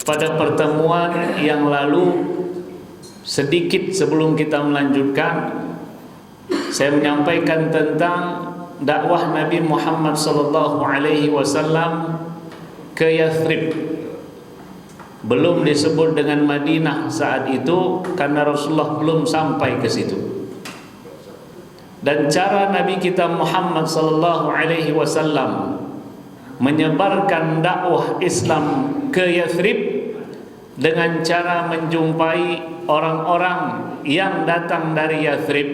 pada pertemuan yang lalu, sedikit sebelum kita melanjutkan, saya menyampaikan tentang dakwah Nabi Muhammad SAW ke Yathrib. Belum disebut dengan Madinah saat itu karena Rasulullah belum sampai ke situ. Dan cara Nabi kita Muhammad SAW menyebarkan dakwah Islam ke Yathrib dengan cara menjumpai orang-orang yang datang dari Yathrib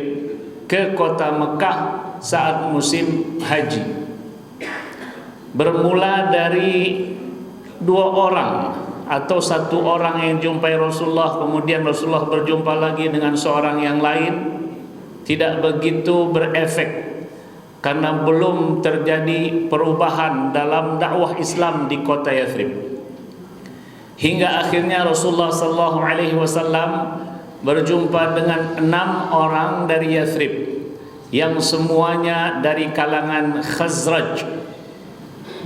ke kota Mekah saat musim haji. Bermula dari 2 orang atau 1 orang yang jumpai Rasulullah, kemudian Rasulullah berjumpa lagi dengan seorang yang lain, tidak begitu berefek karena belum terjadi perubahan dalam dakwah Islam di kota Yathrib. Hingga akhirnya Rasulullah SAW berjumpa dengan 6 orang dari Yathrib yang semuanya dari kalangan Khazraj.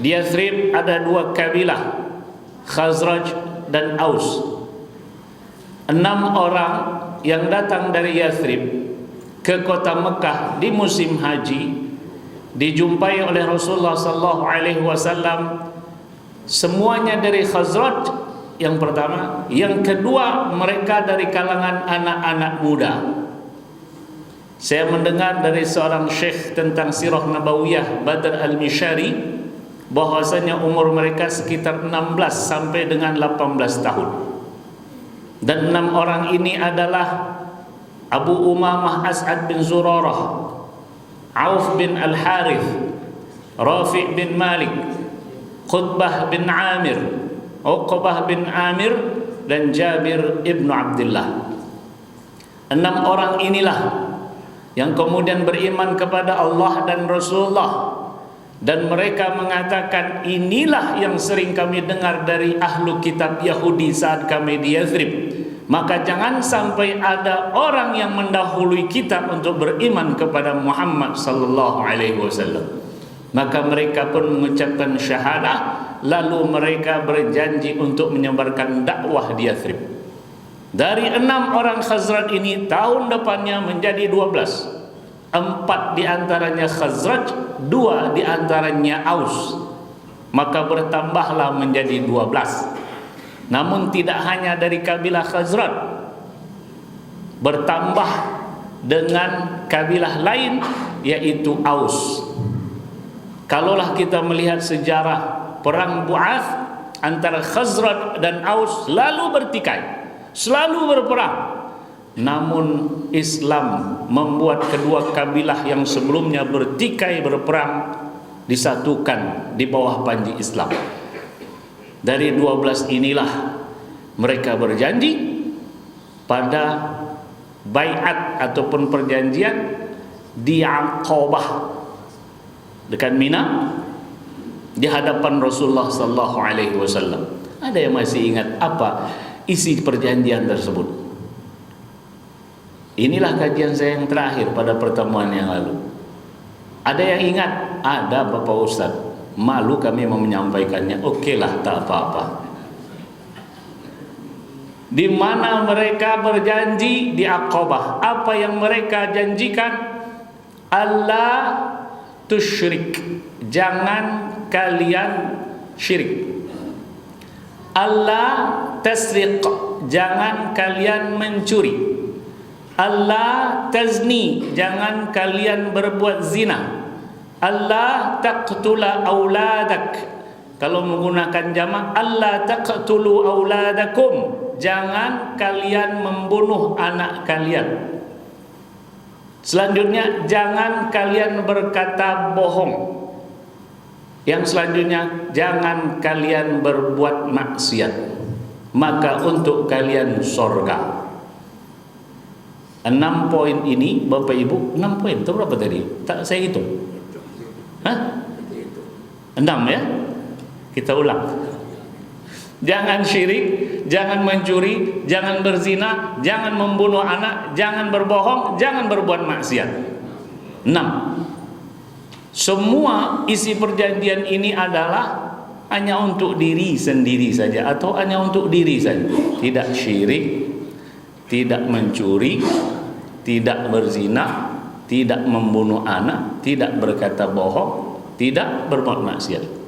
Di Yathrib ada 2 kabilah, Khazraj dan Aus. 6 orang yang datang dari Yathrib ke kota Mekah di musim haji dijumpai oleh Rasulullah SAW. Semuanya dari Khazraj yang pertama, yang kedua mereka dari kalangan anak-anak muda. Saya mendengar dari seorang syekh tentang sirah nabawiyah, Badr al-Mishari, bahwasanya umur mereka sekitar 16 sampai dengan 18 tahun. Dan 6 orang ini adalah Abu Umamah As'ad bin Zurarah, Auf bin Al-Harith, Rafi' bin Malik, Qutbah bin Amir, Uqbah bin Amir, dan Jabir ibn Abdullah. 6 orang inilah yang kemudian beriman kepada Allah dan Rasulullah. Dan mereka mengatakan, inilah yang sering kami dengar dari ahlu kitab Yahudi saat kami di Yathrib. Maka jangan sampai ada orang yang mendahului kita untuk beriman kepada Muhammad sallallahu alaihi wasallam. Maka mereka pun mengucapkan syahadah, lalu mereka berjanji untuk menyebarkan dakwah di Yathrib. Dari 6 orang Khazraj ini, tahun depannya menjadi 12. 4 diantaranya Khazraj, 2 diantaranya Aus. Maka bertambahlah menjadi 12. Namun tidak hanya dari kabilah Khazraj, bertambah dengan kabilah lain, yaitu Aus. Kalaulah kita melihat sejarah perang Bu'ath antara Khazraj dan Aus, selalu bertikai, selalu berperang. Namun Islam membuat kedua kabilah yang sebelumnya bertikai berperang disatukan di bawah panji Islam. Dari 12 inilah mereka berjanji pada baiat ataupun perjanjian di Aqabah dekat Mina di hadapan Rasulullah sallallahu alaihi wasallam. Ada yang masih ingat apa isi perjanjian tersebut? Inilah kajian saya yang terakhir pada pertemuan yang lalu. Ada yang ingat? Ada Bapak Ustaz. Malu kami mau menyampaikannya. Okelah, tak apa-apa. Di mana mereka berjanji di Aqabah? Apa yang mereka janjikan? Allah tusyrik. Jangan kalian syirik. Allah tasriq. Jangan kalian mencuri. Allah tazni, jangan kalian berbuat zina. Allah taqtula auladak, kalau menggunakan jamak Allah taqtulu auladakum, jangan kalian membunuh anak kalian. Selanjutnya, jangan kalian berkata bohong. Yang selanjutnya, jangan kalian berbuat maksiat, maka untuk kalian surga. 6 poin ini Bapak Ibu, 6 poin itu berapa tadi? Tak saya hitung. Hah? 6 ya? Kita ulang. Jangan syirik, jangan mencuri, jangan berzina, jangan membunuh anak, jangan berbohong, jangan berbuat maksiat. 6. Semua isi perjanjian ini adalah hanya untuk diri sendiri saja atau hanya untuk diri saja. Tidak syirik, tidak mencuri, tidak berzina, tidak membunuh anak, tidak berkata bohong, tidak berbuat maksiat.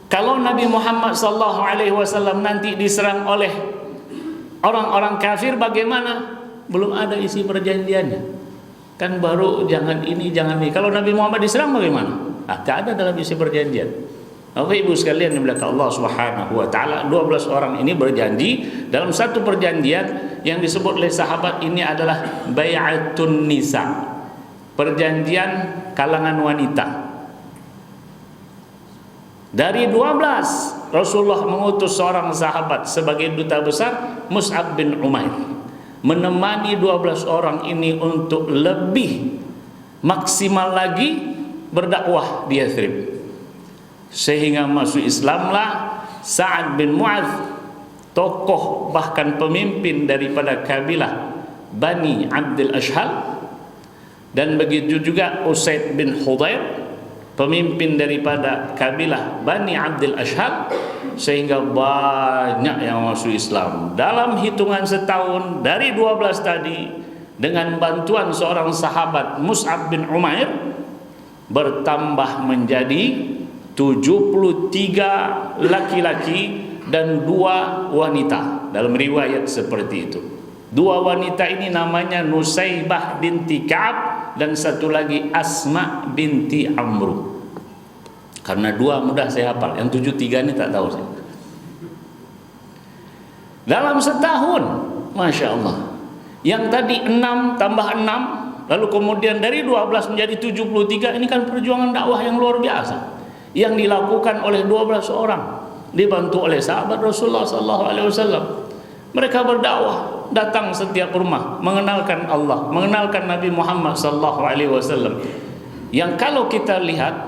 Kalau Nabi Muhammad SAW nanti diserang oleh orang-orang kafir, bagaimana? Belum ada isi perjanjiannya. Kan baru jangan ini, jangan ini. Kalau Nabi Muhammad diserang bagaimana? Tak ada dalam isi perjanjian. Bapak Ibu sekalian yang dimuliakan Allah Subhanahu wa taala, 12 orang ini berjanji dalam satu perjanjian yang disebut oleh sahabat ini adalah bai'atun nisa. Perjanjian kalangan wanita. Dari 12 Rasulullah mengutus seorang sahabat sebagai duta besar, Mus'ab bin Umair, menemani 12 orang ini untuk lebih maksimal lagi berdakwah di Yathrib. Sehingga masuk Islamlah Sa'ad bin Mu'adz, tokoh bahkan pemimpin daripada kabilah Bani Abdul Ashhal, dan begitu juga Usaid bin Hudayr, pemimpin daripada kabilah Bani Abdul Ashhal, sehingga banyak yang masuk Islam. Dalam hitungan setahun dari 12 tadi, dengan bantuan seorang sahabat Mus'ab bin Umair, bertambah menjadi 73 laki-laki dan 2 wanita. Dalam riwayat seperti itu. 2 wanita ini namanya Nusaybah binti Ka'ab dan satu lagi Asma binti Amru. Karena 2 mudah saya hafal, yang 73 ini tak tahu saya. Dalam setahun, Masya Allah, yang tadi 6 tambah 6, lalu kemudian dari 12 menjadi 73, ini kan perjuangan dakwah yang luar biasa yang dilakukan oleh 12 orang, dibantu oleh sahabat Rasulullah SAW. Mereka berdakwah, datang setiap rumah, mengenalkan Allah, mengenalkan Nabi Muhammad SAW. Yang kalau kita lihat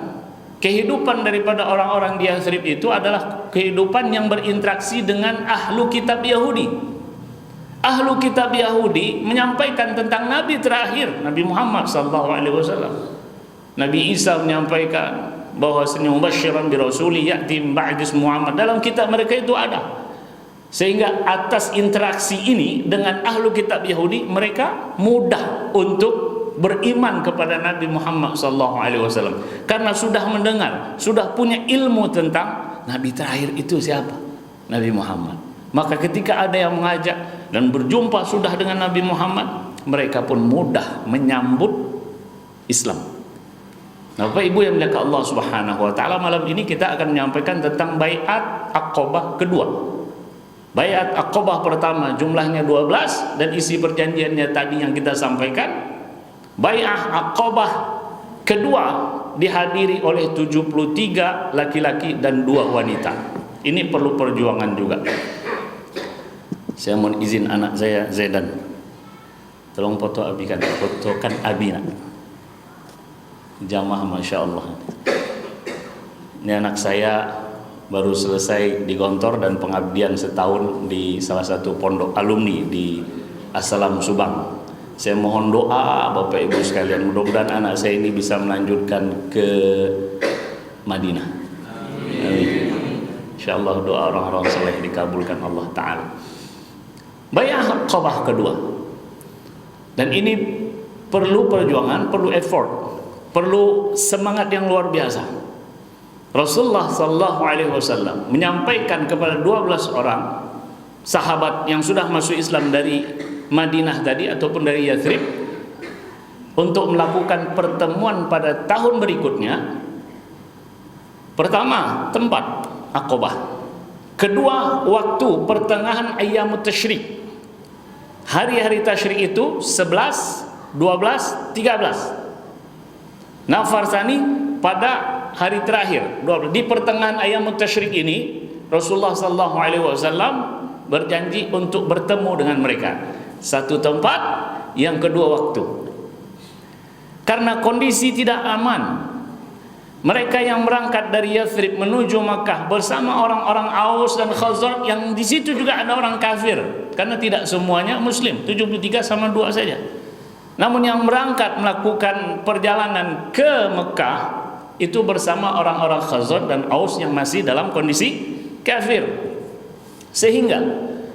kehidupan daripada orang-orang di Yathrib itu adalah kehidupan yang berinteraksi dengan ahlu kitab Yahudi. Ahlu kitab Yahudi menyampaikan tentang Nabi terakhir, Nabi Muhammad SAW. Nabi Isa menyampaikan bahwasanya mubasysyiran bi rasuli ya'ti min ba'di ismihi Muhammad. Dalam kitab mereka itu ada. Sehingga atas interaksi ini dengan ahlu kitab Yahudi, mereka mudah untuk beriman kepada Nabi Muhammad SAW karena sudah mendengar, sudah punya ilmu tentang Nabi terakhir itu siapa? Nabi Muhammad. Maka ketika ada yang mengajak dan berjumpa sudah dengan Nabi Muhammad, mereka pun mudah menyambut Islam. Nah, Bapak Ibu yang dimuliakan Allah Subhanahu wa taala, malam ini kita akan menyampaikan tentang Bai'at Aqabah kedua. Bai'at Aqabah pertama jumlahnya 12 dan isi perjanjiannya tadi yang kita sampaikan. Bai'at Aqabah kedua dihadiri oleh 73 laki-laki dan 2 wanita. Ini perlu perjuangan juga. Saya mohon izin anak saya Zaidan, tolong fotokan Abina. Jamaah Masya Allah. Ini anak saya baru selesai di Gontor dan pengabdian setahun di salah satu pondok alumni di Assalam Subang. Saya mohon doa Bapak Ibu sekalian, mudah-mudahan anak saya ini bisa melanjutkan ke Madinah. Amin. InsyaAllah doa orang-orang saleh dikabulkan Allah Ta'ala. Bai'at Aqabah kedua. Dan ini perlu perjuangan, perlu effort, perlu semangat yang luar biasa. Rasulullah SAW menyampaikan kepada 12 orang sahabat yang sudah masuk Islam dari Madinah tadi ataupun dari Yathrib untuk melakukan pertemuan pada tahun berikutnya. Pertama, tempat Aqabah. Kedua, waktu pertengahan ayyamut tasyrik. Hari-hari tasyrik itu 11, 12, 13. Nafar Sani pada hari terakhir di pertengahan ayyamut tasyrik ini, Rasulullah SAW berjanji untuk bertemu dengan mereka. Satu tempat, yang kedua waktu. Karena kondisi tidak aman, mereka yang berangkat dari Yathrib menuju Makkah bersama orang-orang Aus dan Khazraj, yang di situ juga ada orang kafir, karena tidak semuanya Muslim, 73 sama 2 saja. Namun yang berangkat melakukan perjalanan ke Mekah itu bersama orang-orang Khazraj dan Aus yang masih dalam kondisi kafir. Sehingga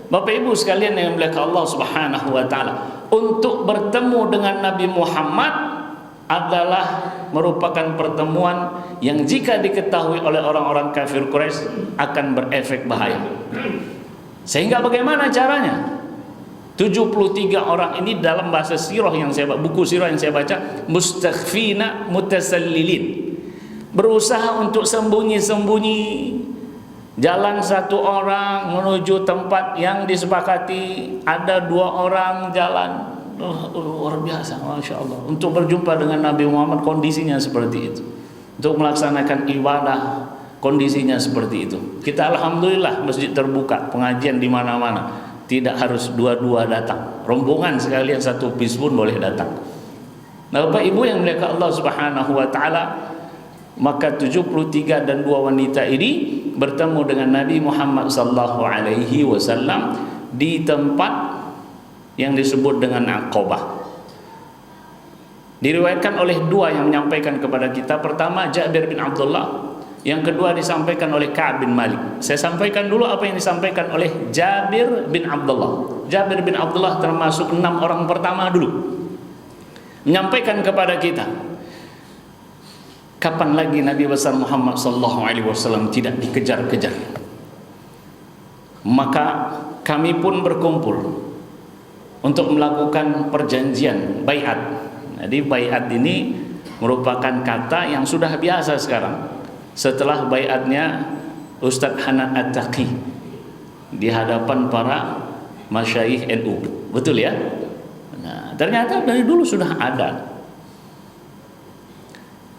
Bapak Ibu sekalian yang dimuliakan Allah Subhanahu wa taala, untuk bertemu dengan Nabi Muhammad adalah merupakan pertemuan yang jika diketahui oleh orang-orang kafir Quraisy akan berefek bahaya. Sehingga bagaimana caranya? 73 orang ini dalam bahasa sirah yang saya baca, buku sirah yang saya baca, mustakhfina mutasallilin, berusaha untuk sembunyi-sembunyi, jalan satu orang menuju tempat yang disepakati, ada 2 orang jalan, luar biasa, Masya Allah, untuk berjumpa dengan Nabi Muhammad kondisinya seperti itu, untuk melaksanakan ibadah kondisinya seperti itu. Kita alhamdulillah masjid terbuka, pengajian di mana-mana, tidak harus dua-dua datang, rombongan sekalian satu bis pun boleh datang. Nah, Bapak Ibu yang dimuliakan Allah Subhanahu wa taala, maka 73 dan 2 wanita ini bertemu dengan Nabi Muhammad sallallahu alaihi wasallam di tempat yang disebut dengan Aqabah. Diriwayatkan oleh 2 yang menyampaikan kepada kita. Pertama Jabir bin Abdullah, yang kedua disampaikan oleh Ka'ab bin Malik. Saya sampaikan dulu apa yang disampaikan oleh Jabir bin Abdullah. Jabir bin Abdullah termasuk 6 orang pertama dulu, menyampaikan kepada kita, kapan lagi Nabi besar Muhammad sallallahu alaihi wasallam tidak dikejar-kejar? Maka kami pun berkumpul untuk melakukan perjanjian baiat. Jadi baiat ini merupakan kata yang sudah biasa sekarang setelah baiatnya Ustadz Hanan At-Taqi di hadapan para masyayikh NU. Betul ya? Nah, ternyata dari dulu sudah ada.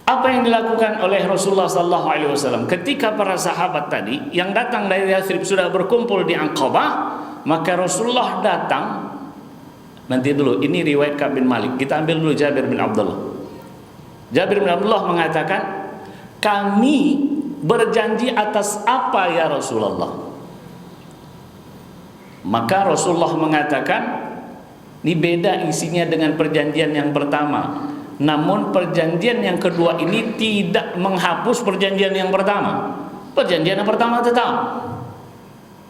Apa yang dilakukan oleh Rasulullah sallallahu alaihi wasallam ketika para sahabat tadi yang datang dari Yathrib sudah berkumpul di Aqabah, maka Rasulullah datang. Nanti dulu, ini riwayat Ka'ab bin Malik. Kita ambil dulu Jabir bin Abdullah. Jabir bin Abdullah mengatakan, kami berjanji atas apa ya Rasulullah? Maka Rasulullah mengatakan, ini beda isinya dengan perjanjian yang pertama. Namun perjanjian yang kedua ini tidak menghapus perjanjian yang pertama. Perjanjian yang pertama tetap,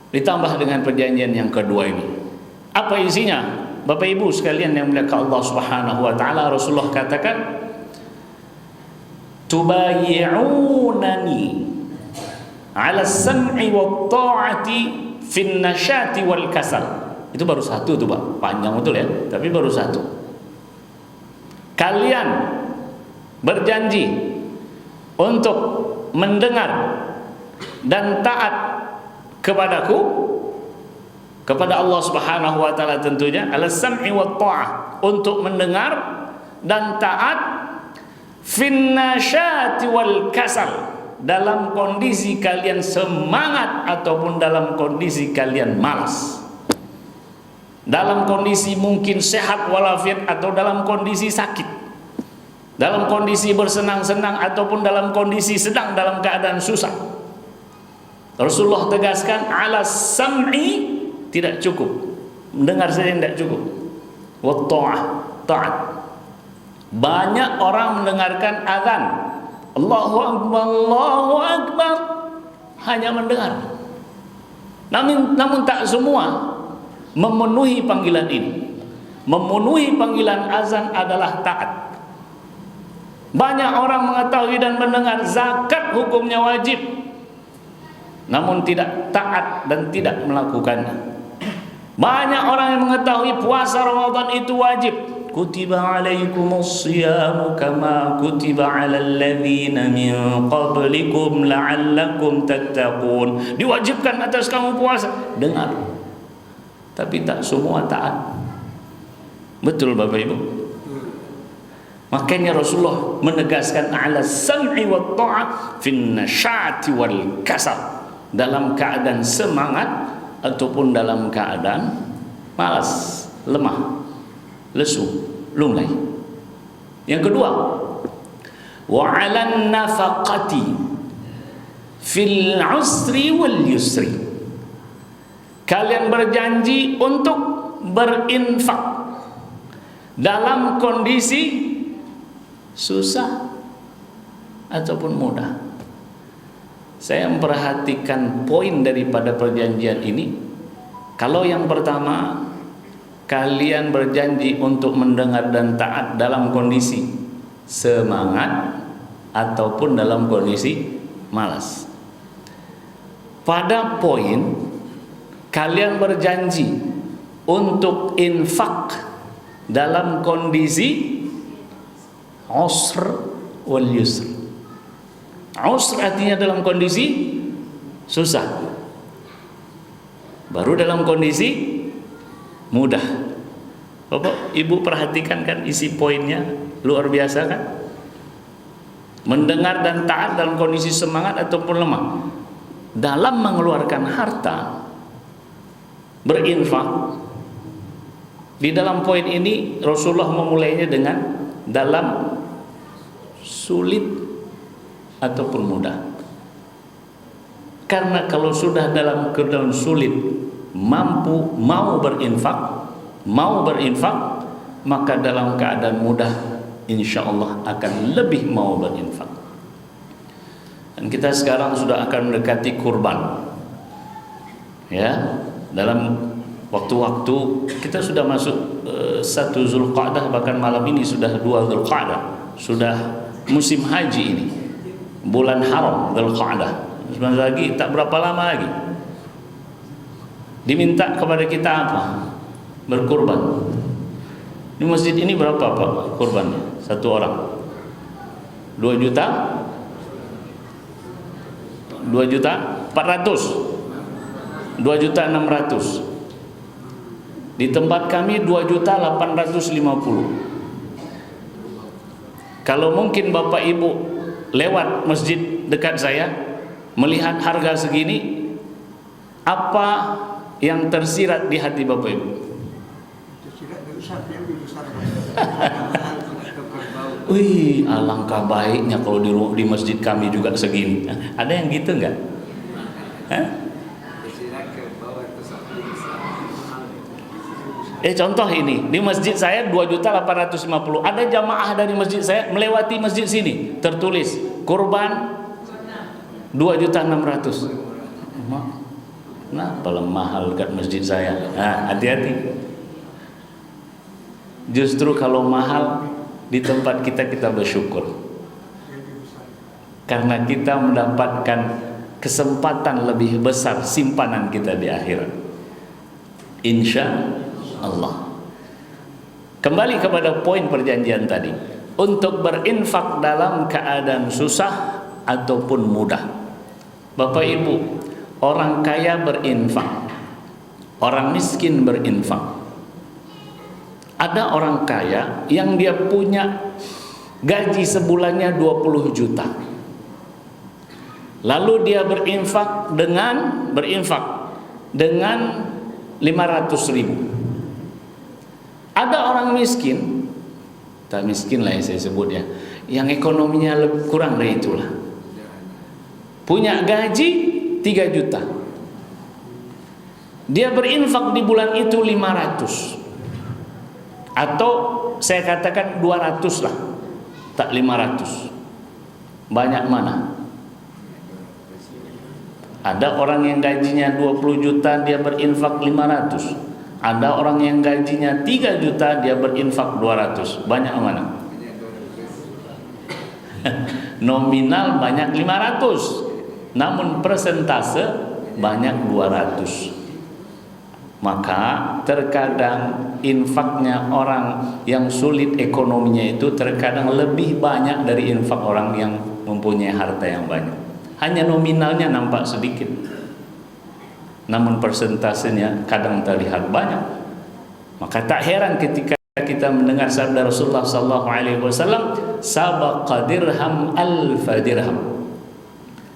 ditambah dengan perjanjian yang kedua ini. Apa isinya? Bapak Ibu sekalian yang dimuliakan Allah Subhanahu wa taala, Rasulullah katakan, tubayyi'unani 'ala as-sam'i wat ta'ati fin nasyati wal kasal. Itu baru satu tuh, Pak. Panjang betul ya, tapi baru satu. Kalian berjanji untuk mendengar dan taat kepadaku, kepada Allah Subhanahu wa taala tentunya, al-sam'i wat ta'ah, untuk mendengar dan taat, fin nasyati wal kasal, dalam kondisi kalian semangat ataupun dalam kondisi kalian malas, dalam kondisi mungkin sehat walafiat atau dalam kondisi sakit, dalam kondisi bersenang-senang ataupun dalam kondisi sedang dalam keadaan susah. Rasulullah tegaskan, ala sam'i, tidak cukup mendengar saja, tidak cukup, wa ta'ah, taat. Banyak orang mendengarkan azan, Allahu Akbar, Allahu Akbar, hanya mendengar, namun tak semua memenuhi panggilan ini. Memenuhi panggilan azan adalah taat. Banyak orang mengetahui dan mendengar zakat hukumnya wajib, namun tidak taat dan tidak melakukannya. Banyak orang yang mengetahui puasa Ramadan itu wajib, kutiba alaikumus siyamu kama kutiba alal ladzina min qablikum la'allakum tattaqun, diwajibkan atas kamu puasa, dengar, tapi tak semua taat. Betul Bapak Ibu? Makanya Rasulullah menegaskan ala sam'i wa ta'ah fin nasyati wal kasal, dalam keadaan semangat ataupun dalam keadaan malas, lemah, lesu, lunglai. Yang kedua, wa 'alan nafaqati fil 'usri wal yusri, kalian berjanji untuk berinfak dalam kondisi susah ataupun mudah. Saya memperhatikan poin daripada perjanjian ini. Kalau yang pertama, kalian berjanji untuk mendengar dan taat dalam kondisi semangat ataupun dalam kondisi malas. Pada poin kalian berjanji untuk infak dalam kondisi usr wal yusr. Usr artinya dalam kondisi susah, baru dalam kondisi mudah. Bapak Ibu perhatikan kan isi poinnya, luar biasa kan? Mendengar dan taat dalam kondisi semangat ataupun lemah. Dalam mengeluarkan harta, berinfak, di dalam poin ini Rasulullah memulainya dengan dalam sulit ataupun mudah. Karena kalau sudah dalam keadaan sulit, mampu mau berinfak, maka dalam keadaan mudah insya Allah akan lebih mau berinfak. Dan kita sekarang sudah akan mendekati kurban, ya, dalam waktu-waktu kita sudah masuk 1 Zulqa'dah, bahkan malam ini sudah 2 Zulqa'dah, sudah musim haji ini, bulan haram Zulqa'dah. Sebentar lagi, tak berapa lama lagi, diminta kepada kita apa? Berkurban. Di masjid ini berapa Pak kurbannya? Satu orang 2 juta 2 juta 400, 2 juta 600. Di tempat kami 2 juta 850. Kalau mungkin Bapak Ibu lewat masjid dekat saya, melihat harga segini, apa yang tersirat di hati Bapak Ibu? Wih, alangkah baiknya kalau di masjid kami juga segini. Ada yang gitu enggak? Contoh ini, di masjid saya 2.850.000. Ada jamaah dari masjid saya melewati masjid sini, tertulis kurban 2.600.000. Nah, paling mahal dekat masjid saya. Nah, hati-hati. Justru kalau mahal di tempat kita bersyukur, karena kita mendapatkan kesempatan lebih besar simpanan kita di akhirat, insya Allah. Kembali kepada poin perjanjian tadi, untuk berinfak dalam keadaan susah ataupun mudah. Bapak Ibu, orang kaya berinfak, orang miskin berinfak. Ada orang kaya yang dia punya gaji sebulannya 20 juta. Lalu dia berinfak dengan 500.000. Ada orang miskin, tak miskin lah yang saya sebutnya, yang ekonominya kurang dari itulah, punya gaji 3 juta. Dia berinfak di bulan itu 500, atau saya katakan 200 lah, tak 500. Banyak mana? Ada orang yang gajinya 20 juta dia berinfak 500. Ada orang yang gajinya 3 juta dia berinfak 200. Banyak mana? Nominal banyak 500, namun persentase banyak 200. Maka terkadang infaknya orang yang sulit ekonominya itu terkadang lebih banyak dari infak orang yang mempunyai harta yang banyak. Hanya nominalnya nampak sedikit, namun persentasenya kadang terlihat banyak. Maka tak heran ketika kita mendengar sabda Rasulullah SAW, sabaqa dirham alfa dirham.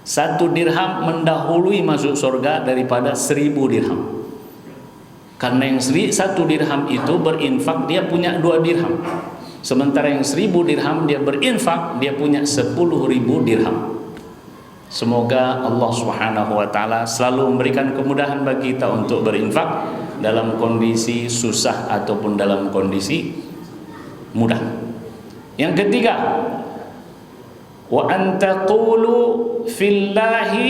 1 dirham mendahului masuk surga daripada 1000 dirham. Karena yang 1 dirham itu berinfak dia punya 2 dirham. Sementara yang 1000 dirham dia berinfak dia punya 10.000 dirham. Semoga Allah Subhanahu wa taala selalu memberikan kemudahan bagi kita untuk berinfak dalam kondisi susah ataupun dalam kondisi mudah. Yang ketiga, wa an taqulu fillahi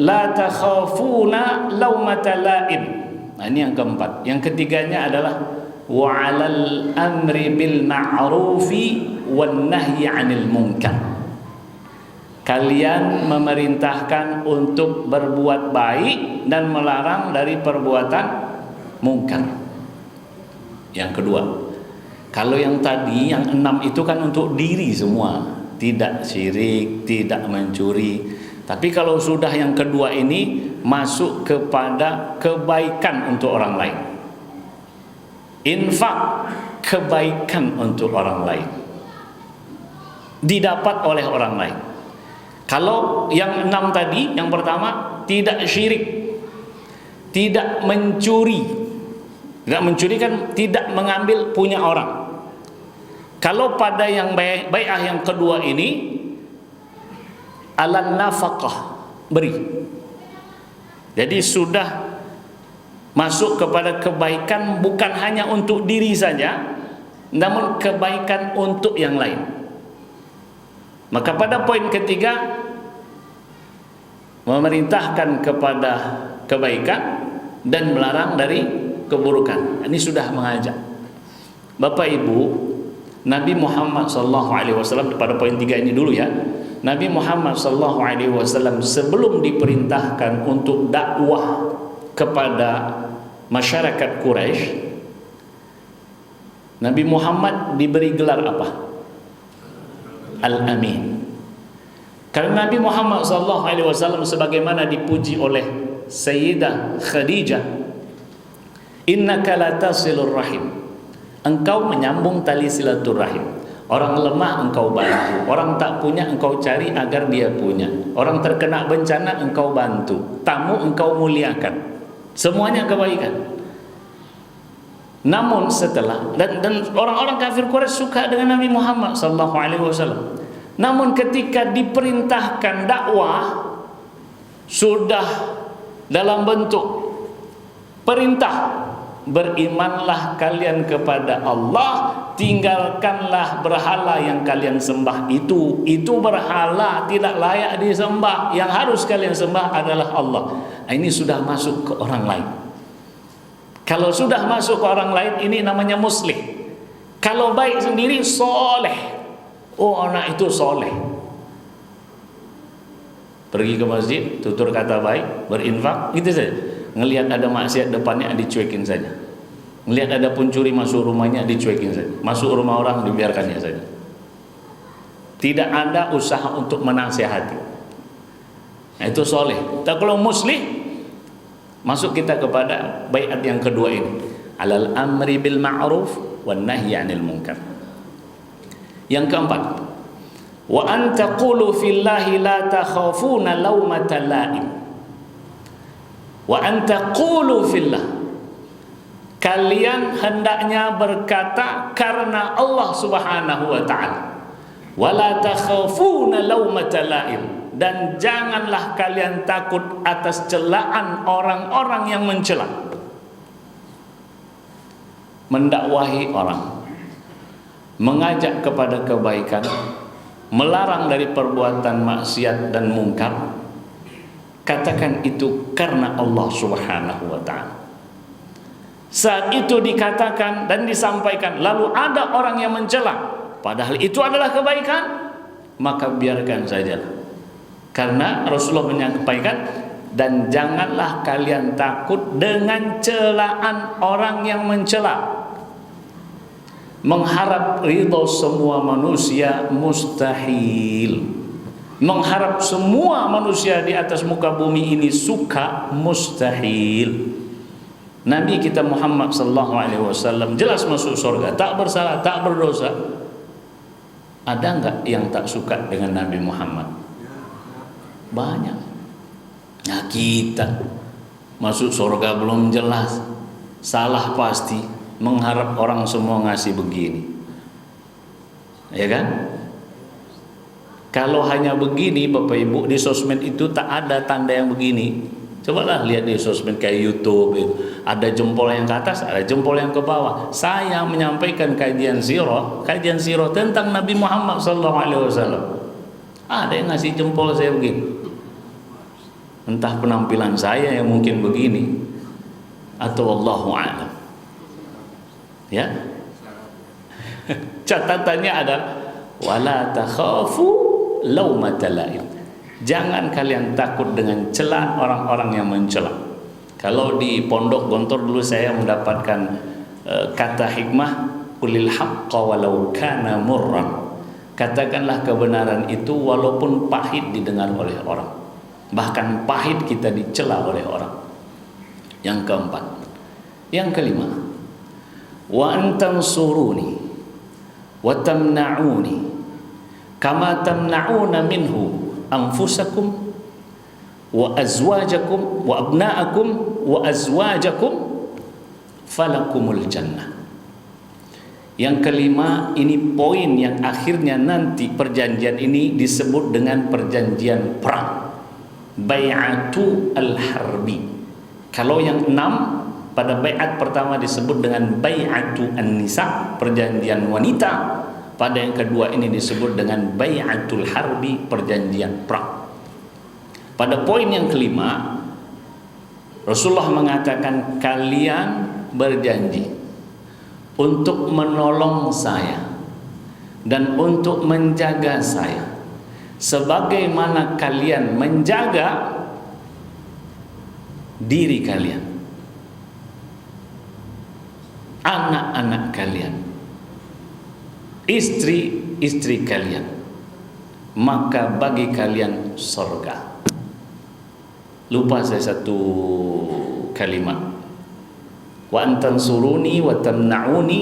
la takhafuna laumata laim. Nah, ini yang keempat. Yang ketiganya adalah wa 'alal amri bil ma'rufi wan nahyi 'anil munkar. Kalian memerintahkan untuk berbuat baik dan melarang dari perbuatan mungkar. Yang kedua, kalau yang tadi yang 6 itu kan untuk diri semua, tidak syirik, tidak mencuri. Tapi kalau sudah yang kedua ini masuk kepada kebaikan untuk orang lain. Infak, kebaikan untuk orang lain, didapat oleh orang lain. Kalau yang 6 tadi, yang pertama tidak syirik, tidak mencuri. Tidak mencuri kan tidak mengambil punya orang. Kalau pada yang bai'ah yang kedua ini, ala nafaqah, beri. Jadi sudah masuk kepada kebaikan bukan hanya untuk diri saja, namun kebaikan untuk yang lain. Maka pada poin ketiga, memerintahkan kepada kebaikan dan melarang dari keburukan. Ini sudah mengajak. Bapak Ibu, Nabi Muhammad SAW, pada poin 3 ini dulu ya. Nabi Muhammad SAW sebelum diperintahkan untuk dakwah kepada masyarakat Quraisy, Nabi Muhammad diberi gelar apa? Al-Amin. Karena Nabi Muhammad SAW sebagaimana dipuji oleh Sayyidah Khadijah, innaka la tasilur rahim, engkau menyambung tali silaturahim. Orang lemah engkau bantu, orang tak punya engkau cari agar dia punya, orang terkena bencana engkau bantu, tamu engkau muliakan. Semuanya kebaikan. Namun setelah dan orang-orang kafir Quraisy suka dengan Nabi Muhammad SAW. Namun ketika diperintahkan dakwah, sudah dalam bentuk perintah, berimanlah kalian kepada Allah, tinggalkanlah berhala yang kalian sembah itu. Itu berhala tidak layak disembah. Yang harus kalian sembah adalah Allah. Ini sudah masuk ke orang lain. Kalau sudah masuk ke orang lain, ini namanya muslih. Kalau baik sendiri, soleh. Oh, anak itu soleh. Pergi ke masjid, tutur kata baik, berinfak, gitu saja. Ngelihat ada maksiat depannya, dicuekin saja. Ngelihat ada pencuri masuk rumahnya, dicuekin saja. Masuk rumah orang, dibiarkannya saja. Tidak ada usaha untuk menasihati. Nah, itu soleh. Tapi kalau muslih, masuk kita kepada baiat yang kedua ini, alal amri bil ma'ruf wan nahyi 'anil munkar. Yang keempat, wa an taqulu fillahi la takhafuna laumata laim. Wa an taqulu fillah, kalian hendaknya berkata karena Allah Subhanahu wa taala. Wa la takhafuna laumata laim, dan janganlah kalian takut atas celaan orang-orang yang mencela. Mendakwahi orang, mengajak kepada kebaikan, melarang dari perbuatan maksiat dan mungkar, katakan itu karena Allah Subhanahu wa taala. Saat itu dikatakan dan disampaikan, lalu ada orang yang mencela, padahal itu adalah kebaikan, maka biarkan saja. Karena Rasulullah menyampaikan, dan janganlah kalian takut dengan celaan orang yang mencela. Mengharap ridho semua manusia mustahil. Mengharap semua manusia di atas muka bumi ini suka, mustahil. Nabi kita Muhammad SAW jelas masuk surga, tak bersalah, tak berdosa. Ada enggak yang tak suka dengan Nabi Muhammad? Banyak. Nah, kita masuk surga belum jelas, salah pasti, mengharap orang semua ngasih begini, ya kan? Kalau hanya begini, Bapak Ibu, di sosmed itu tak ada tanda yang begini. Cobalah lihat di sosmed kayak YouTube itu, ada jempol yang ke atas, ada jempol yang ke bawah. Saya menyampaikan kajian sirah tentang Nabi Muhammad SAW. Ada yang ngasih jempol saya begini. Entah penampilan saya yang mungkin begini, atau wallahu a'lam. Ya. Catatannya ada wala takhafu laumata laim. Jangan kalian takut dengan celaan orang-orang yang mencela. Kalau di Pondok Gontor dulu saya mendapatkan kata hikmah, qulil haqqa walau kana murran. Katakanlah kebenaran itu walaupun pahit didengar oleh orang. Bahkan pahit kita dicela oleh orang. Yang keempat. Yang kelima, wa antansuruni wa tamna'uni kama tamna'una minhu anfusakum wa azwajakum wa abna'akum wa azwajakum falakumul jannah. Yang kelima, ini poin yang akhirnya nanti perjanjian ini disebut dengan perjanjian perang, bai'atu al-harbi. Kalau yang 6 pada bai'at pertama disebut dengan bai'atu an-nisa, perjanjian wanita. Pada yang kedua ini disebut dengan bai'atul harbi, perjanjian perang. Pada poin yang kelima, Rasulullah mengatakan kalian berjanji untuk menolong saya dan untuk menjaga saya sebagaimana kalian menjaga diri kalian, anak-anak kalian, istri-istri kalian, maka bagi kalian surga. Lupa saya satu kalimat, wa antansuruni wa tamna'uni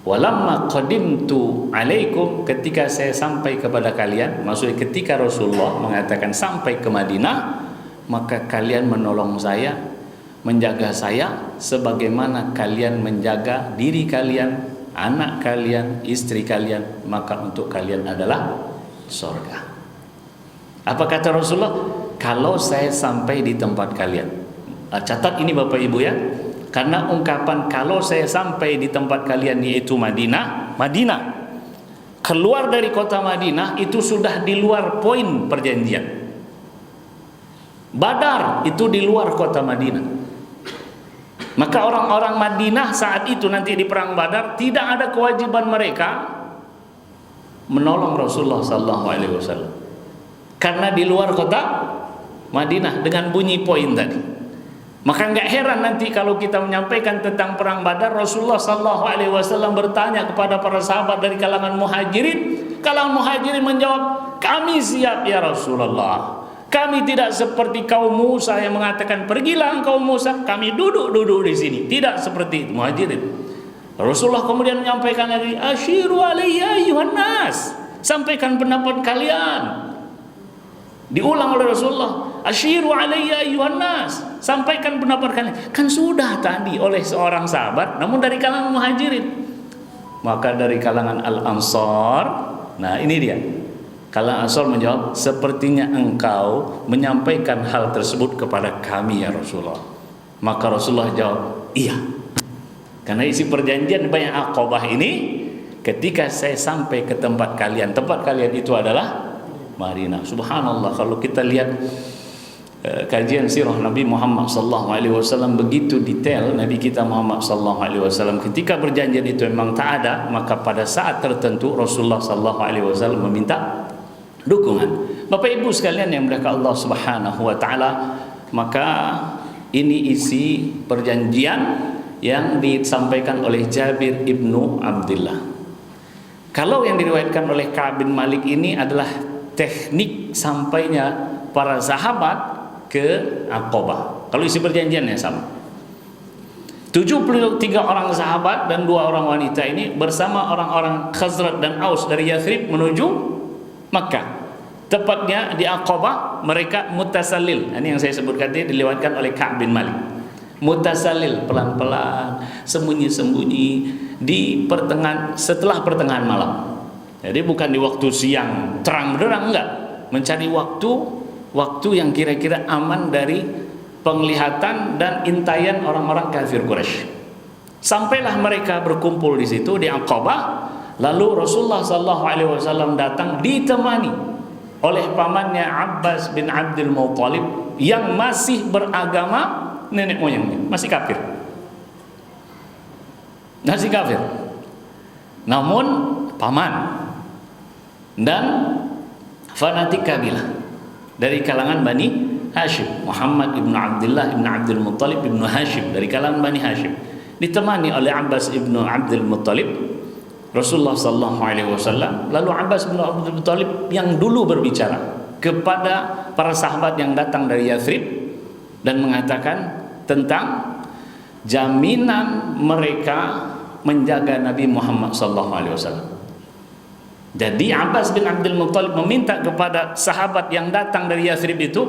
walamma qadimtu alaikum, ketika saya sampai kepada kalian, maksudnya ketika Rasulullah mengatakan sampai ke Madinah, maka kalian menolong saya, menjaga saya sebagaimana kalian menjaga diri kalian, anak kalian, istri kalian, maka untuk kalian adalah surga. Apa kata Rasulullah? Kalau saya sampai di tempat kalian. Catat ini Bapak Ibu ya, karena ungkapan kalau saya sampai di tempat kalian yaitu Madinah, keluar dari kota Madinah itu sudah di luar poin perjanjian. Badar itu di luar kota Madinah. Maka orang-orang Madinah saat itu nanti di perang Badar tidak ada kewajiban mereka menolong Rasulullah SAW, karena di luar kota Madinah dengan bunyi poin tadi. Maka nggak heran nanti kalau kita menyampaikan tentang perang Badar, Rasulullah SAW bertanya kepada para sahabat dari kalangan muhajirin. Kalangan muhajirin menjawab, kami siap ya Rasulullah. Kami tidak seperti kaum Musa yang mengatakan pergilah engkau Musa, kami duduk di sini. Tidak seperti itu muhajirin. Rasulullah kemudian menyampaikan lagi, asyiru alayya ayyuhan nas, sampaikan pendapat kalian. Diulang oleh Rasulullah, asyiru alayya ayyuhan nas, sampaikan pendapat kalian. Kan sudah tadi oleh seorang sahabat, namun dari kalangan muhajirin. Maka dari kalangan al-ansar, nah ini dia, kalangan ansar menjawab, sepertinya engkau menyampaikan hal tersebut kepada kami ya Rasulullah. Maka Rasulullah jawab, iya, karena isi perjanjian Bai'ah Aqabah ini, ketika saya sampai ke tempat kalian itu adalah Madinah. Subhanallah, kalau kita lihat kajian sirah Nabi Muhammad SAW begitu detail, Nabi kita Muhammad SAW ketika perjanjian itu memang tak ada, maka pada saat tertentu Rasulullah SAW meminta dukungan. Bapak Ibu sekalian yang dimuliakan Allah Subhanahu wa taala, maka ini isi perjanjian yang disampaikan oleh Jabir ibnu Abdullah. Kalau yang diriwayatkan oleh Ka'ab bin Malik ini adalah teknik sampainya para sahabat ke Aqabah. Kalau isi perjanjiannya sama, 73 orang sahabat dan 2 orang wanita ini bersama orang-orang Khazraj dan Aus dari Yathrib menuju Makkah. Tepatnya di Aqabah mereka mutasalil. Ini yang saya sebutkan tadi, dilewatkan oleh Ka'ab bin Malik. Mutasalil, pelan-pelan, sembunyi-sembunyi di pertengahan, setelah pertengahan malam. Jadi bukan di waktu siang terang benderang, enggak. Mencari waktu yang kira-kira aman dari penglihatan dan intayan orang-orang kafir Quraisy. Sampailah mereka berkumpul di situ di Aqabah, Lalu Rasulullah sallallahu alaihi wasallam datang ditemani oleh pamannya Abbas bin Abdul Muttalib yang masih beragama nenek moyangnya, masih kafir. Masih kafir. Namun paman dan fanatik kabilah dari kalangan Bani Hashim, Muhammad ibn Abdullah ibn Abdul Muttalib ibn Hashim, dari kalangan Bani Hashim, ditemani oleh Abbas ibn Abdul Muttalib Rasulullah sallallahu alaihi wasallam. Lalu Abbas bin Abdul Muttalib yang dulu berbicara kepada para sahabat yang datang dari Yathrib dan mengatakan tentang jaminan mereka menjaga Nabi Muhammad sallallahu alaihi wasallam. Jadi Abbas bin Abdul Muttalib meminta kepada sahabat yang datang dari Yathrib itu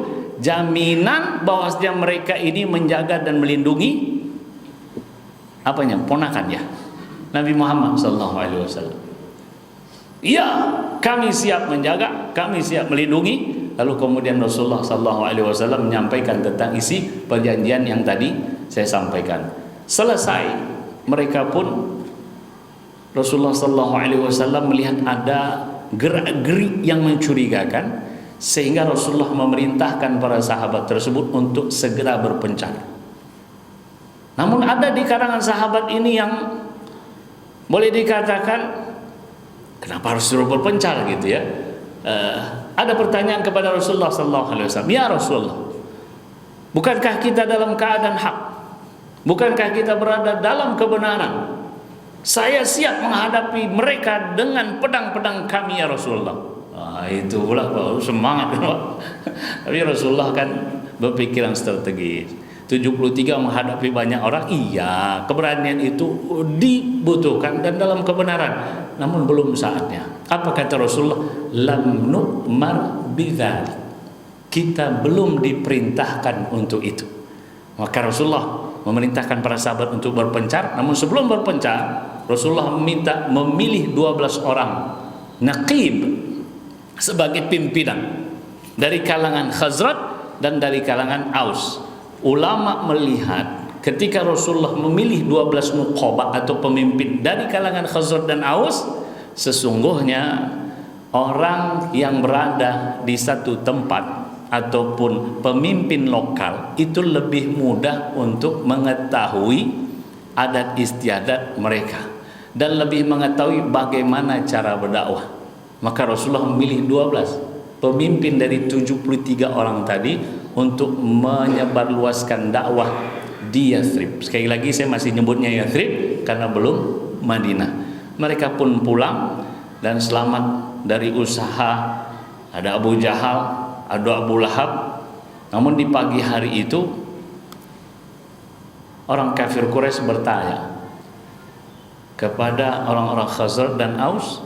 jaminan bahwasanya mereka ini menjaga dan melindungi apanya? Ponakannya Nabi Muhammad sallallahu alaihi wasallam. Ya, kami siap menjaga, kami siap melindungi. Lalu kemudian Rasulullah sallallahu alaihi wasallam menyampaikan tentang isi perjanjian yang tadi saya sampaikan. Selesai, mereka pun Rasulullah sallallahu alaihi wasallam melihat ada gerak-gerik yang mencurigakan sehingga Rasulullah memerintahkan para sahabat tersebut untuk segera berpencar. Namun ada di kalangan sahabat ini yang boleh dikatakan kenapa harus suruh berpencar gitu ya. Ada pertanyaan kepada Rasulullah sallallahu alaihi wasallam, "Ya Rasulullah, bukankah kita dalam keadaan hak? Bukankah kita berada dalam kebenaran? Saya siap menghadapi mereka dengan pedang-pedang kami ya Rasulullah." Itu pula semangat. Tapi Rasulullah kan berpikiran strategis. 73 menghadapi banyak orang, iya, keberanian itu dibutuhkan dan dalam kebenaran, namun belum saatnya. Apa kata Rasulullah? Lam nu'mar bidzalik, kita belum diperintahkan untuk itu. Maka Rasulullah memerintahkan para sahabat untuk berpencar. Namun sebelum berpencar, Rasulullah meminta memilih 12 orang naqib sebagai pimpinan dari kalangan Khazraj dan dari kalangan Aus. Ulama melihat ketika Rasulullah memilih 12 nuqaba atau pemimpin dari kalangan Khazraj dan Aus, sesungguhnya orang yang berada di satu tempat ataupun pemimpin lokal itu lebih mudah untuk mengetahui adat istiadat mereka dan lebih mengetahui bagaimana cara berdakwah. Maka Rasulullah memilih 12 pemimpin dari 73 orang tadi untuk menyebarluaskan dakwah di Yathrib. Sekali lagi saya masih nyebutnya Yathrib karena belum Madinah. Mereka pun pulang dan selamat dari usaha. Ada Abu Jahal, ada Abu Lahab. Namun di pagi hari itu orang kafir Quraisy bertanya kepada orang-orang Khazraj dan Aus,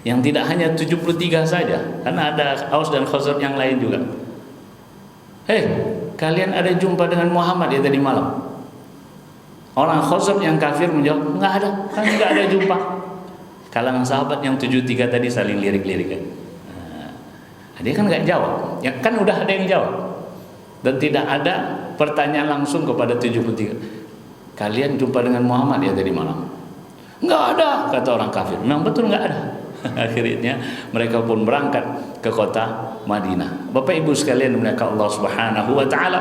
yang tidak hanya 73 saja, karena ada Aus dan Khazraj yang lain juga. Kalian ada jumpa dengan Muhammad ya tadi malam? Orang Khazraj yang kafir menjawab, enggak ada, kan enggak ada jumpa. Kalangan sahabat yang 73 tadi saling lirik-lirik kan. Dia kan enggak jawab, ya kan udah ada yang jawab. Dan tidak ada pertanyaan langsung kepada 73. Kalian jumpa dengan Muhammad ya tadi malam? Enggak ada, kata orang kafir. Memang betul enggak ada. Akhirnya mereka pun berangkat ke kota Madinah. Bapak Ibu sekalian dimuliakan Allah Subhanahu wa taala,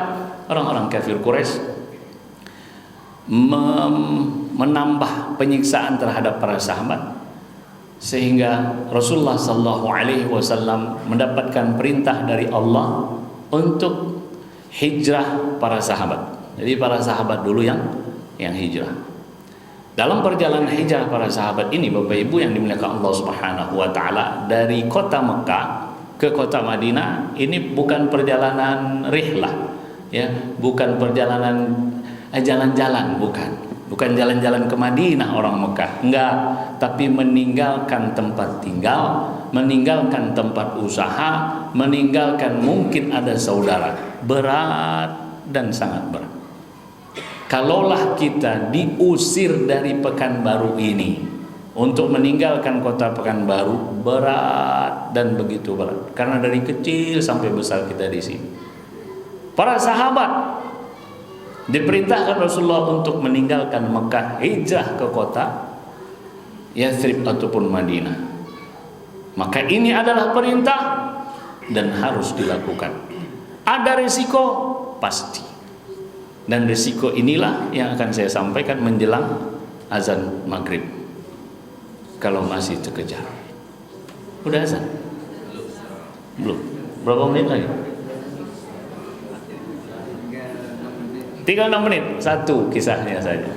orang-orang kafir Quraisy menambah penyiksaan terhadap para sahabat sehingga Rasulullah sallallahu alaihi wasallam mendapatkan perintah dari Allah untuk hijrah para sahabat. Jadi para sahabat dulu yang hijrah. Dalam perjalanan hijrah para sahabat ini, Bapak Ibu yang dimuliakan Allah Subhanahu wa taala, dari kota Mekah ke kota Madinah, ini bukan perjalanan rihlah, ya, bukan perjalanan jalan-jalan, bukan jalan-jalan ke Madinah orang Mekah, enggak, tapi meninggalkan tempat tinggal, meninggalkan tempat usaha, meninggalkan mungkin ada saudara. Berat dan sangat berat. Kalaulah kita diusir dari Pekanbaru ini untuk meninggalkan kota Pekanbaru, berat dan begitu berat. Karena dari kecil sampai besar kita di sini. Para sahabat diperintahkan Rasulullah untuk meninggalkan Mekah, hijrah ke kota Yathrib ataupun Madinah. Maka ini adalah perintah dan harus dilakukan. Ada risiko pasti, dan risiko inilah yang akan saya sampaikan menjelang azan maghrib. Kalau masih terkejar, udah azan? Belum? Berapa menit lagi? 36 menit. Satu kisahnya saja.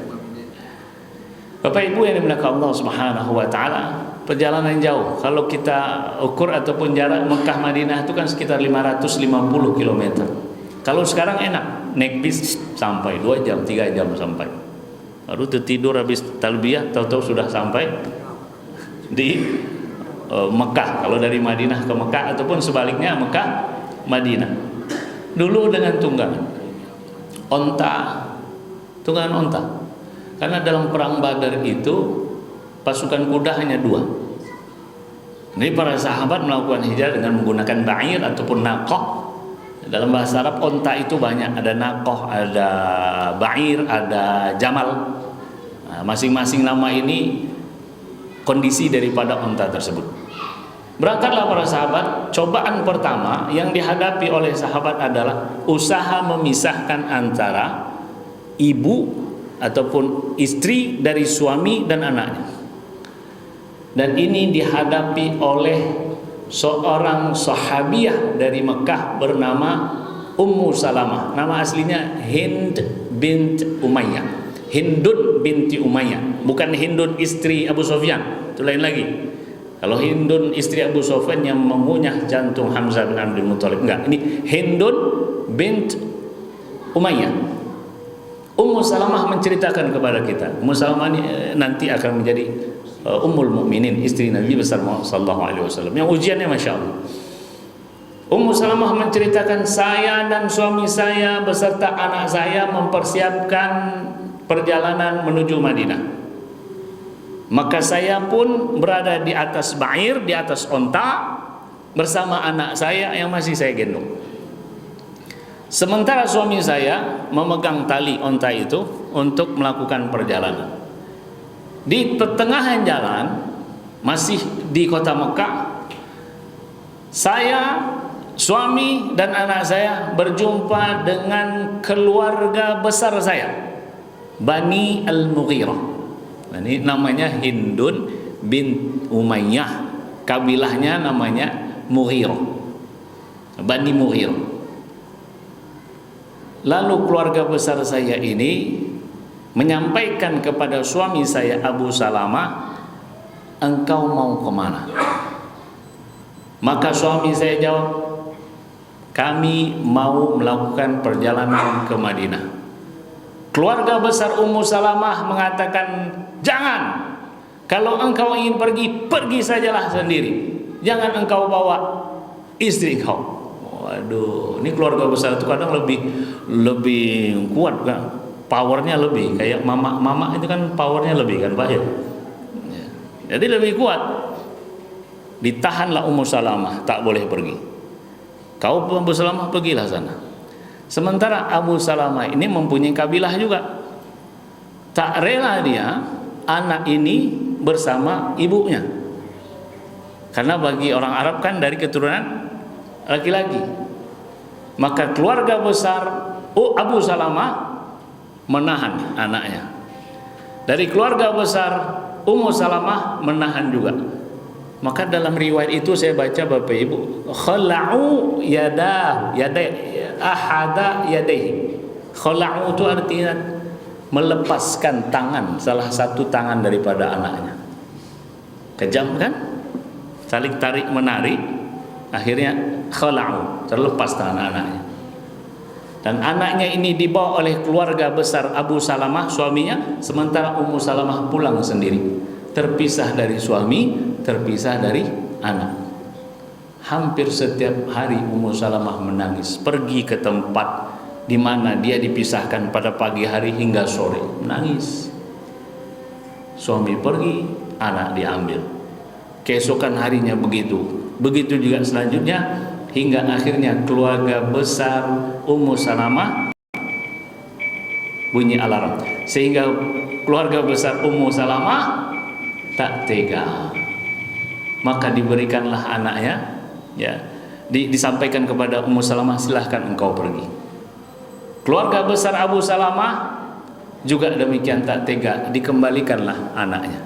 Bapak Ibu yang dimuliakan Allah Subhanahu wa taala, perjalanan jauh. Kalau kita ukur ataupun jarak Mekah Madinah itu kan sekitar 550 km. Kalau sekarang enak, naik bis sampai 2 jam, 3 jam sampai. Baru tertidur habis talbiyah, tahu-tahu sudah sampai di Mekah. Kalau dari Madinah ke Mekah ataupun sebaliknya Mekah Madinah. Dulu dengan tunggangan onta. Karena dalam perang Badar itu pasukan kuda hanya 2. Jadi para sahabat melakukan hijrah dengan menggunakan ba'ir ataupun naqah. Dalam bahasa Arab onta itu banyak, ada naqah, ada ba'ir, ada jamal. Nah, masing-masing nama ini kondisi daripada onta tersebut. Berangkatlah para sahabat. Cobaan pertama yang dihadapi oleh sahabat adalah usaha memisahkan antara ibu ataupun istri dari suami dan anaknya. Dan ini dihadapi oleh seorang sahabiah dari Mekah bernama Ummu Salamah. Nama aslinya Hind bint Umayyah. Hindun binti Umayyah, bukan Hindun istri Abu Sufyan. Itu lain lagi. Kalau Hindun istri Abu Sufyan yang mengunyah jantung Hamzah bin Abdul Muthalib, enggak. Ini Hindun bint Umayyah. Ummu Salamah menceritakan kepada kita. Ummu Salamah ini nanti akan menjadi Ummul Mukminin, istri Nabi besar Muhammad sallallahu alaihi wasallam. Yang ujiannya Masya Allah. Ummu Salamah menceritakan, saya dan suami saya beserta anak saya mempersiapkan perjalanan menuju Madinah. Maka saya pun berada di atas ba'ir, di atas onta bersama anak saya yang masih saya gendong. Sementara suami saya memegang tali onta itu untuk melakukan perjalanan. Di pertengahan jalan, masih di kota Mekah, saya, suami dan anak saya berjumpa dengan keluarga besar saya, Bani Al-Mughirah. Ini namanya Hindun bin Umayyah, kabilahnya namanya Mughirah, Bani Mughirah. Lalu keluarga besar saya ini menyampaikan kepada suami saya Abu Salamah, engkau mau kemana? Maka suami saya jawab, kami mau melakukan perjalanan ke Madinah. Keluarga besar Ummu Salamah mengatakan, jangan. Kalau engkau ingin pergi, pergi sajalah sendiri. Jangan engkau bawa istri kau. Waduh, ini keluarga besar itu kadang lebih kuat kan, powernya lebih, kayak mama itu kan powernya lebih kan Pak ya. Jadi lebih kuat. Ditahanlah Ummu Salamah, tak boleh pergi. Kau Abu Salamah pergilah sana. Sementara Abu Salamah ini mempunyai kabilah juga. Tak rela dia anak ini bersama ibunya. Karena bagi orang Arab kan dari keturunan laki-laki. Maka keluarga besar Abu Salamah menahan anaknya. Dari keluarga besar Ummu Salamah menahan juga. Maka dalam riwayat itu saya baca Bapak Ibu, khala'u ahada yadayhi. Khala'u itu artinya melepaskan tangan, salah satu tangan daripada anaknya. Kejam kan? Saling tarik menarik, akhirnya khala'u, terlepas tangan anaknya. Dan anaknya ini dibawa oleh keluarga besar Abu Salamah, suaminya, sementara Ummu Salamah pulang sendiri, terpisah dari suami, terpisah dari anak. Hampir setiap hari Ummu Salamah menangis, pergi ke tempat di mana dia dipisahkan pada pagi hari hingga sore, menangis. Suami pergi, anak diambil. Keesokan harinya begitu juga selanjutnya, hingga akhirnya keluarga besar Ummu Salamah bunyi alarm, sehingga keluarga besar Ummu Salamah tak tega. Maka diberikanlah anaknya, ya, disampaikan kepada Ummu Salamah, silahkan engkau pergi. Keluarga besar Abu Salamah juga demikian tak tega, dikembalikanlah anaknya.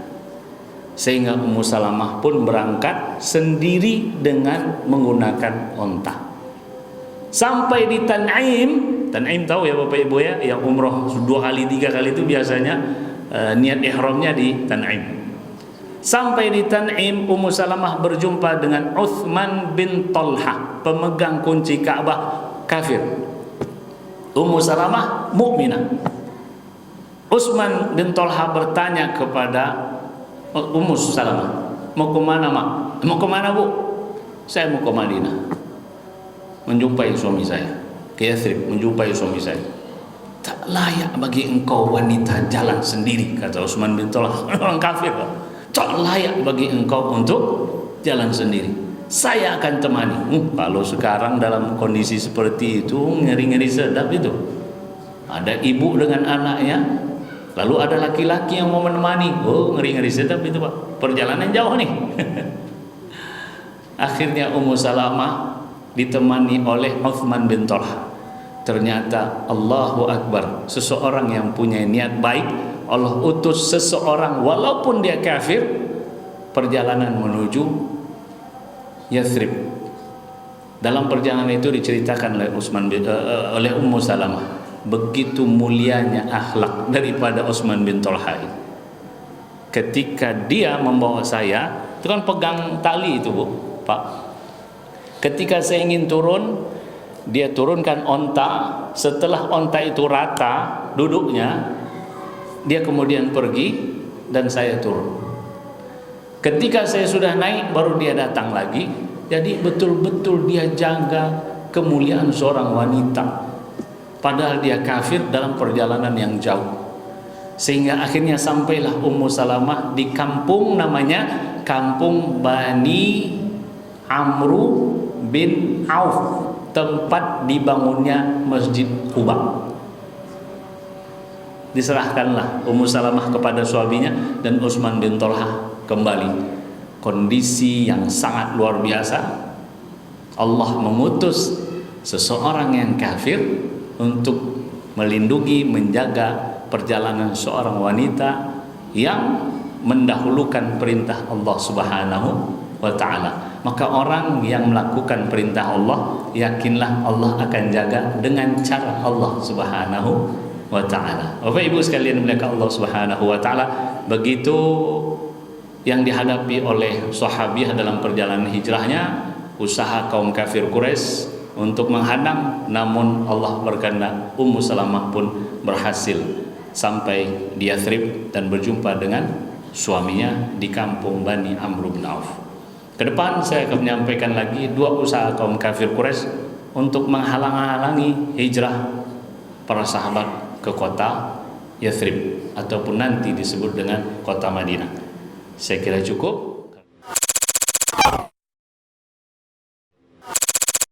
Sehingga Ummu Salamah pun berangkat sendiri dengan menggunakan onta. Sampai di Tan'im. Tan'im tahu ya Bapak Ibu ya, yang umroh 2 kali 3 kali itu biasanya niat ihramnya di Tan'im. Sampai di Tan'im, Ummu Salamah berjumpa dengan Uthman bin Talha, pemegang kunci Ka'bah, kafir. Ummu Salamah mukminah. Uthman bin Talha bertanya kepada Ummu Salamah, mau kemana mak? Mau kemana bu? Saya mau ke Madinah, menjumpai suami saya. Ke Yathrib, menjumpai suami saya. Tak layak bagi engkau wanita jalan sendiri, kata Uthman bin Talha. Orang kafir. Tak layak bagi engkau untuk jalan sendiri. Saya akan temani. Kalau sekarang dalam kondisi seperti itu, ngeri-ngeri sedap itu. Ada ibu dengan anaknya, lalu ada laki-laki yang mau menemani. Oh, ngeri-ngeri sedap itu Pak. Perjalanan jauh nih. Akhirnya Ummu Salamah ditemani oleh Uthman bin Talha. Ternyata Allahu Akbar, seseorang yang punya niat baik, Allah utus seseorang walaupun dia kafir, perjalanan menuju Yathrib. Dalam perjalanan itu diceritakan oleh Ummu Salamah, begitu mulianya akhlak daripada Uthman bin Talha. Ketika dia membawa saya, itu kan pegang tali itu bu, Pak. Ketika saya ingin turun, dia turunkan onta. Setelah onta itu rata duduknya, dia kemudian pergi dan saya turun. Ketika saya sudah naik, baru dia datang lagi. Jadi betul-betul dia jaga kemuliaan seorang wanita, padahal dia kafir dalam perjalanan yang jauh. Sehingga akhirnya sampailah Ummu Salamah di kampung, namanya Kampung Bani Amru bin Auf, tempat dibangunnya Masjid Quba. Diserahkanlah Ummu Salamah kepada suaminya dan Uthman bin Talha kembali. Kondisi yang sangat luar biasa. Allah mengutus seseorang yang kafir untuk melindungi, menjaga perjalanan seorang wanita yang mendahulukan perintah Allah Subhanahu wa ta'ala. Maka orang yang melakukan perintah Allah, yakinlah Allah akan jaga dengan cara Allah Subhanahu wa ta'ala. Bapak Ibu sekalian dimuliakan Allah Subhanahu wa ta'ala, begitu yang dihadapi oleh sahabiah dalam perjalanan hijrahnya, usaha kaum kafir Quraisy untuk menghadang, namun Allah berkehendak Ummu Salamah pun berhasil sampai di Yathrib dan berjumpa dengan suaminya di kampung Bani Amr bin Auf. Ke depan saya akan menyampaikan lagi 2 usaha kaum kafir Quraisy untuk menghalang-halangi hijrah para sahabat ke kota Yathrib ataupun nanti disebut dengan kota Madinah. Saya kira cukup.